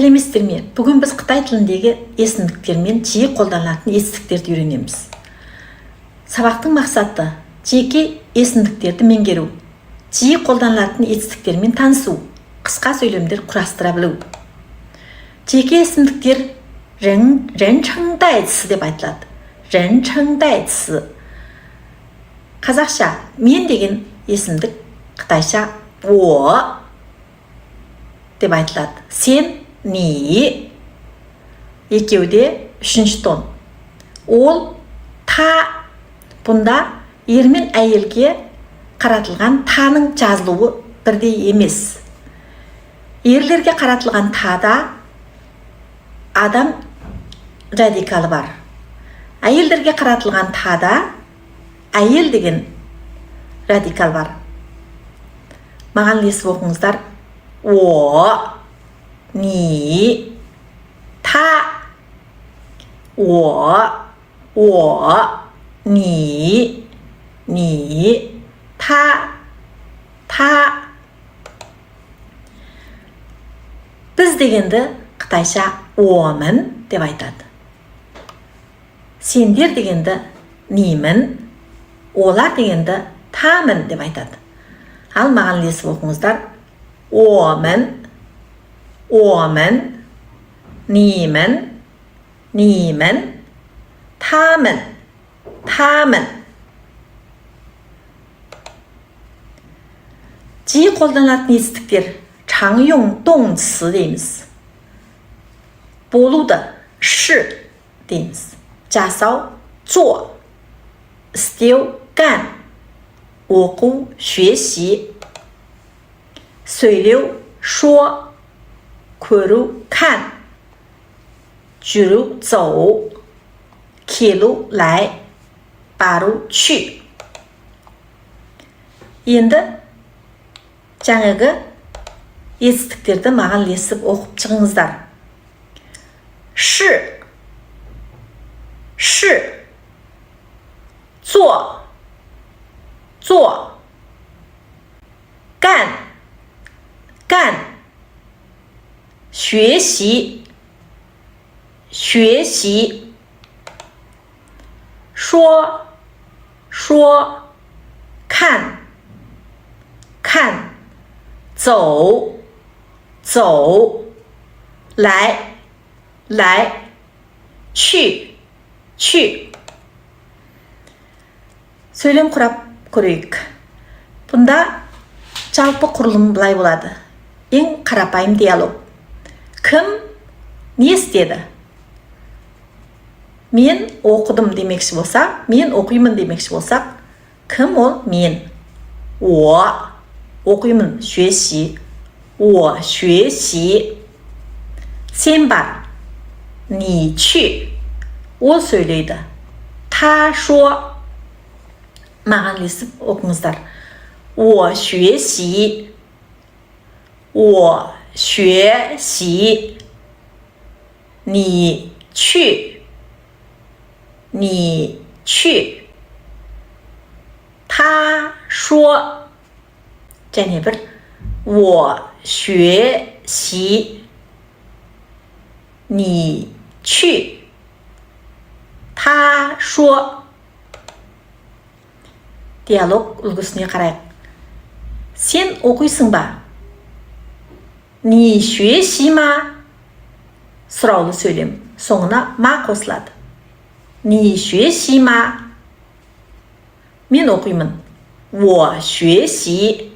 сәлеметсіздер ме? Бүгін біз Қытай тіліндегі есімдіктермен жиі қолданылатын етістіктерді үйренеміз. Сабақтың мақсаты жеке есімдіктерді меңгеру, жиі қолданылатын етістіктермен танысу, қысқа сөйлемдер құрастыра білу. Жеке есімдіктер рен-чың дай-цысы деп айтылады. Рен-чың дай-цысы. Қазақша мен деген есімдік қытайша во деп айтылады. Сен, ни. Екеуде үшінші тон. Ол, та. Бұнда ер мен әйелге қаратылған таның жазылуы бірдей емес. Ерлерге қаратылған тада адам радикалы бар. Әйелдерге қаратылған тада әйел деген радикал бар. Маған ілесіп оқыңыздар. О, ни, та. О, ни, та. Біз дегенді қытайша омын деп айтады. Сендер дегенді нимін, олар дегенді тамын деп айтады. Ал маған ілесіп оқыңыздар. Омын, нимін, тамын. Жиі қолданылатын етістіктер чаңйоң доңцы дейміз. Болуды ши дейміз. Жасау зо, істеу ган, оқу шуеши, сөйлеу шо, көру кан, жүру зоу, келу лай, бару чү. Енді жаңағы етістіктерді маған ілесіп оқып шығыңыздар. Ши, зо, ган, шуеши, шо, кан, зоу, лай, чү. Сөйлем құрап көрейік. Бұнда жалпы құрылым былай болады. Ең қарапайым диалог. Кім не істеді? Мен оқыдым демекші болсақ, мен оқимын демекші болсақ, кім ол? Мен. О, оқимын, шуеши. О, шуеши. Сен бар. Ни чү. Ол сөйлейді. Та шо. Маған ілесіп оқыңыздар. О, шуеши. Ни чү. Та шо. және бір. О, шуеши. Ни чү. Та шо. Диалог үлгісіне қарайық. Сен оқисың ба? Ни шуеши ма? Сұраулы сөйлем. Соңына ма қосылады. Ни шуеши ма? Мен оқимын. О шуеши.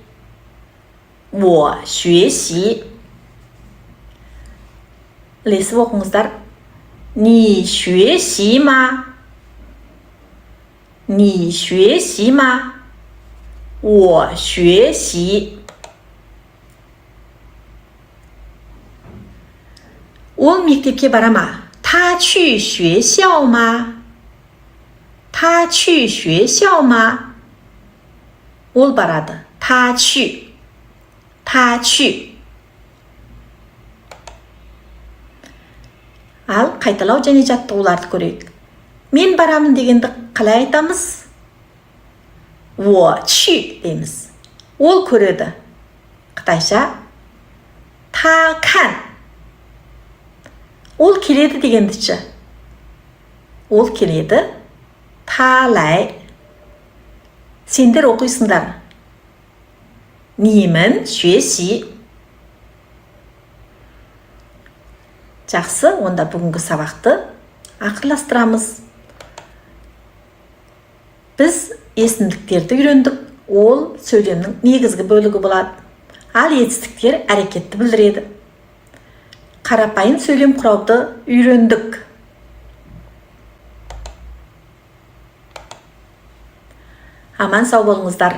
Ілесіп оқыңыздар. Ни шуеши ма? Ни шуеши ма? О шуеши. Ол мектепке бара ма? Та чү шуешяо ма? Та чү шуешяо ма? Ол барады. Та чү. Ал қайталау және жаттығуларды көрейік. Мен барамын дегенді қалай айтамыз? О чү дейміз. Ол көреді. Қытайша та кан. Ол келеді дегендіші. Ол келеді. Талай. Сендер оқисыңдар. Нимін шуеши. Жақсы, онда бүгінгі сабақты ақырластырамыз. Біз есімдіктерді үйрендік. Ол сөйлемнің негізгі бөлігі болады. Ал етістіктер әрекетті білдіреді. Қарапайым сөйлем құрауды үйрендік. Аман сау болыңыздар.